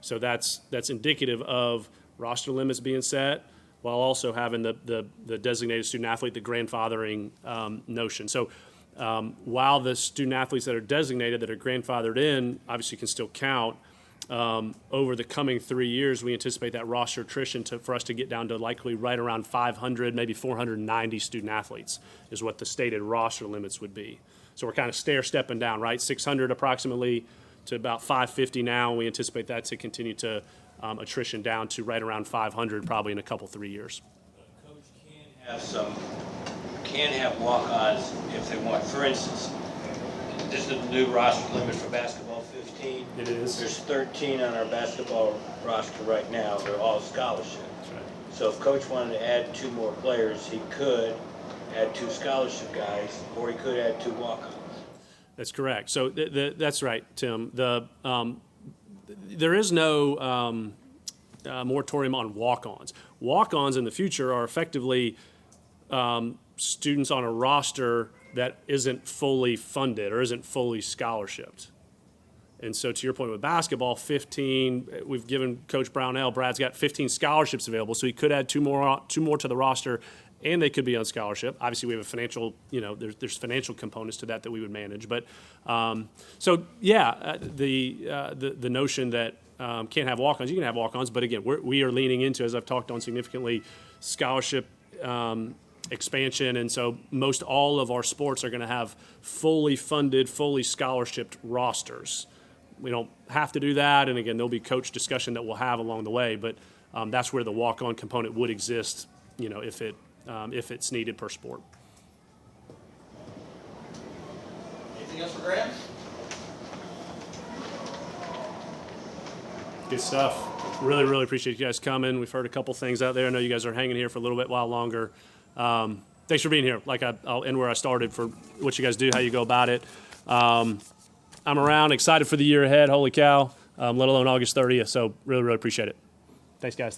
So that's indicative of roster limits being set while also having the designated student athlete, the grandfathering notion. So while the student athletes that are designated, that are grandfathered in, obviously can still count, over the coming 3 years, we anticipate that roster attrition for us to get down to likely right around 500, maybe 490 student athletes is what the stated roster limits would be. So we're kind of stair-stepping down, right? 600 approximately to about 550 now, and we anticipate that to continue to attrition down to right around 500 probably in a couple, 3 years. Coach can have walk-ons if they want. For instance, this is the new roster limit for basketball, 15. It is. There's 13 on our basketball roster right now. They're all scholarship. That's right. So if Coach wanted to add 2 more players, he could add 2 scholarship guys, or he could add 2 walk-ons. That's correct. So that's right, Tim. There is no moratorium on walk-ons. Walk-ons in the future are effectively students on a roster that isn't fully funded or isn't fully scholarshiped. And so to your point with basketball, 15, we've given Coach Brownell, Brad's got 15 scholarships available, so he could add two more to the roster, and they could be on scholarship. Obviously, we have a financial, there's financial components to that we would manage. But the notion that can't have walk-ons, you can have walk-ons, but again, we are leaning into, as I've talked on significantly, scholarship expansion, and so most all of our sports are going to have fully funded, fully scholarshiped rosters. We don't have to do that, and again, there'll be coach discussion that we'll have along the way, but that's where the walk-on component would exist, if it's needed per sport. Anything else for Graham? Good stuff. Really, really appreciate you guys coming. We've heard a couple things out there. I know you guys are hanging here for a little bit while longer. Thanks for being here. I'll end where I started for what you guys do, how you go about it. I'm around, excited for the year ahead. Holy cow, let alone August 30th. So really, really appreciate it. Thanks, guys.